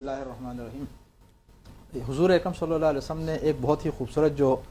बिस्मिल्लाहिर्रहमानिर्रहीम। हुजूर अकरम सल्लल्लाहु अलैहि वसल्लम ने एक बहुत ही खूबसूरत जो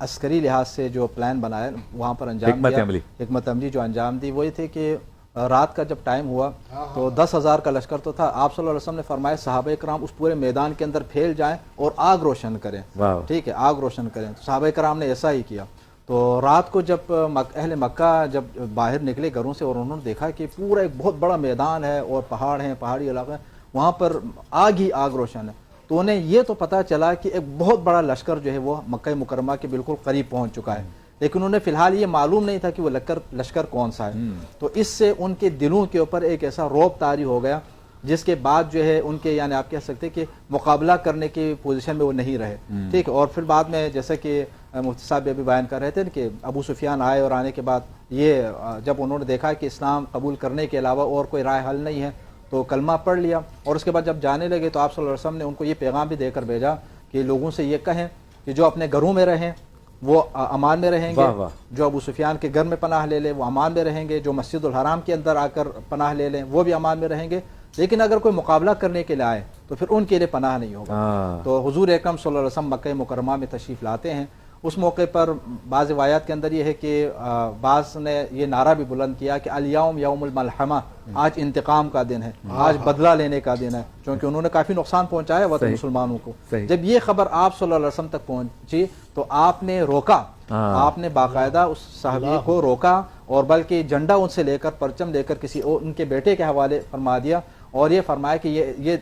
अस्करी लिहाज से जो प्लान बनाया वहाँ पर अंजाम दिया, हिकमत अमली जो अंजाम दी वो ये थे कि रात का जब टाइम हुआ तो 10,000 का लश्कर तो था। आप सल्लल्लाहु अलैहि वसल्लम ने फरमाया सहाबा कराम उस पूरे मैदान के अंदर फैल जाएं और आग रोशन करें। ठीक है, आग रोशन करें। तो सहाबा कराम ने ऐसा ही किया। तो रात को जब अहले मक्का जब बाहर निकले घरों से और उन्होंने देखा कि पूरा एक बहुत बड़ा मैदान है और पहाड़ हैं, पहाड़ी इलाका है, वहाँ पर आग ही आग रोशन है। तो उन्हें ये तो पता चला कि एक बहुत बड़ा लश्कर जो है वो मक्का मुकरमा के बिल्कुल करीब पहुँच चुका है, लेकिन उन्हें फिलहाल ये मालूम नहीं था कि वो लश्कर कौन सा है। तो इससे उनके दिलों के ऊपर एक ऐसा रौब तारी हो गया जिसके बाद जो है उनके यानी आप कह सकते हैं कि मुकाबला करने की पोजीशन में वो नहीं रहे। ठीक है, और फिर बाद में जैसे कि मुफ्ती साहब अभी बयान कर रहे थे कि अबू सुफियान आए और आने के बाद ये जब उन्होंने देखा कि इस्लाम कबूल करने के अलावा और कोई राय हल नहीं है तो कलमा पढ़ लिया। और उसके बाद जब जाने लगे तो आप सल्लल्लाहु अलैहि वसल्लम ने उनको ये पैगाम भी देकर भेजा कि लोगों से ये कहें कि जो अपने घरों में रहें वो अमान में रहेंगे, जो अबू सुफियान के घर में पनाह ले लें वो अमान में रहेंगे, जो मस्जिदुल हराम के अंदर आकर पनाह ले लें वो भी अमान में रहेंगे, लेकिन अगर कोई मुकाबला करने के लिए आए तो फिर उनके लिए पनाह नहीं होगा। तो हुजूर अकरम सल्लल्लाहु अलैहि वसल्लम मक्का मुकरमा में तशरीफ़ लाते हैं। उस मौके पर बाज़ रिवायात के अंदर ये है कि बाज़ ने ये नारा भी बुलंद किया कि अल-यौम यौमुल मलहमा, आज इंतकाम का दिन है, आज बदला लेने का दिन है, क्योंकि उन्होंने काफ़ी नुकसान पहुंचाया हुआ था मुसलमानों को। जब ये खबर आप सल्लल्लाहु अलैहि वसल्लम तक पहुंची तो आपने रोका, आपने बाकायदा उस साहबी को रोका और बल्कि झंडा उनसे लेकर परचम लेकर किसी उनके बेटे के हवाले फरमा दिया और ये फरमाया कि ये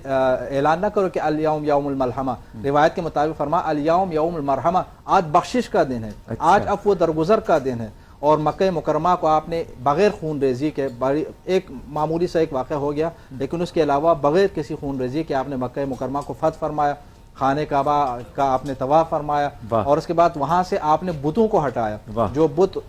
ऐलान ना करो कि अल यौम यौमुल मलहमा, रिवायत के मुताबिक फरमा अल यौम यौमुल मरहमा, आज बख्शिश का दिन है, आज अफ़्व दरगुजर का दिन है। और मक्का मुकरमा को आपने बगैर खून रेजी के, बड़ी एक मामूली सा एक वाक़या हो गया, लेकिन उसके अलावा बगैर किसी खून रेजी के आपने मक्का मुकरमा को फतह फरमाया, खाने काबा का आपने तवाफ फरमाया और उसके बाद वहाँ से आपने बुतों को हटाया। जो बुत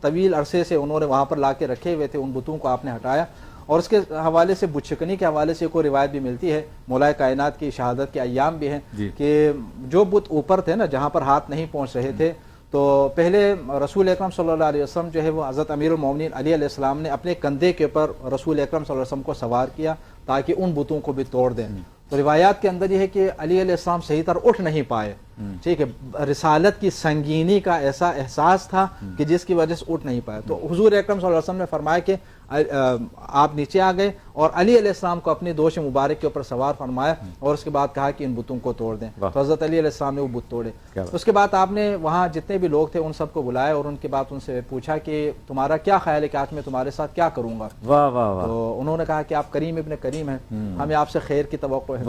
तवील अरसे से उन्होंने वहाँ पर ला के रखे हुए थे उन बुतों को आपने हटाया। और उसके हवाले से बुतशिकनी के हवाले से कोई रिवायत भी मिलती है, मौलाए कायनात की शहादत के अय्याम भी हैं कि जो बुत ऊपर थे ना, जहाँ पर हाथ नहीं पहुँच रहे थे, तो पहले रसूल अकरम सल्लल्लाहु अलैहि वसल्लम जो है वो हज़रत अमीरुल मोमिनीन अली अलैहिस्सलाम ने अपने कंधे के ऊपर रसूल अकरम सल्लल्लाहु अलैहि वसल्लम को सवार किया ताकि उन बुतों को भी तोड़ दें। तो रिवायात के अंदर यह है कि अली अलैहिस्सलाम सही तरह उठ नहीं पाए। ठीक है, रिसालत की संगीनी का ऐसा एहसास था कि जिसकी वजह से उठ नहीं पाए। तो हुजूर अकरम सल्लल्लाहु अलैहि वसल्लम ने फरमाया कि आप नीचे आ गए और अली अलैहिस्सलाम को अपने दोष मुबारक के ऊपर सवार फरमाया और उसके बाद कहा कि इन बुतों को तोड़ दें। तो हज़रत अली अलैहिस्सलाम ने वो बुत तोड़े। उसके बाद आपने वहाँ जितने भी लोग थे उन सबको बुलाया और उनके बाद उनसे पूछा कि तुम्हारा क्या ख्याल है कि आज मैं तुम्हारे साथ क्या करूँगा। तो उन्होंने कहा कि आप करीम इब्न करीम हैं, हमें आपसे खैर की तवक्को है।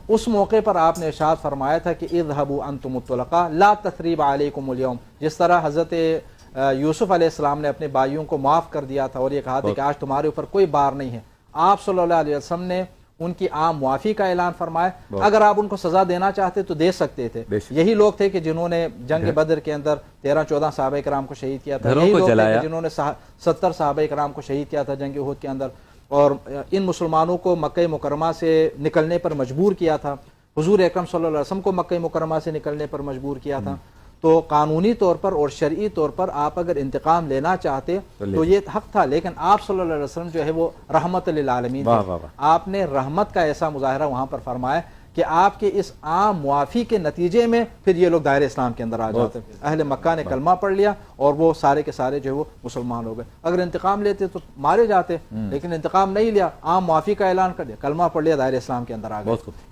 उस मौके पर आपने इरशाद फरमाया था कि इज़हबू अंतुम तुलका ला तसरीब अलैकुमुल यौम, जिस तरह हज़रत यूसुफ अलैहिस्सलाम ने अपने भाइयों को माफ़ कर दिया था और ये कहा था कि आज तुम्हारे ऊपर कोई बार नहीं है। आप सल्लल्लाहु अलैहि वसल्लम ने उनकी आम मुआफ़ी का ऐलान फरमाया। अगर आप उनको सज़ा देना चाहते तो दे सकते थे। यही लोग थे कि जिन्होंने जंग बदर के अंदर 13-14 सहाबा कराम को शहीद किया था, यही लोग थे जिन्होंने 70 सहाबा कराम को शहीद किया था जंग उहद के अंदर और इन मुसलमानों को मक्का मुकरमा से निकलने पर मजबूर किया था। हुजूर अकरम सल्लल्लाहु अलैहि वसल्लम को मक्का मुकरमा से निकलने पर मजबूर किया था। तो कानूनी तौर पर और शरई तौर पर आप अगर इंतकाम लेना चाहते तो ये हक था, लेकिन आप सल्लल्लाहु अलैहि वसल्लम जो है वो रहमत लिल आलमीन थे। आपने रहमत का ऐसा मुजाहरा वहाँ पर फरमाया कि आपके इस आम मुआफ़ी के नतीजे में फिर ये लोग दायरे इस्लाम के अंदर आ जाते। अहले मक्का ने कलमा पढ़ लिया और वो सारे के सारे जो है वो मुसलमान हो गए। अगर इंतकाम लेते तो मारे जाते, लेकिन इंतकाम नहीं लिया, आम मुआफ़ी का ऐलान कर दिया, कलमा पढ़ लिया, दायरे इस्लाम के अंदर आ गए।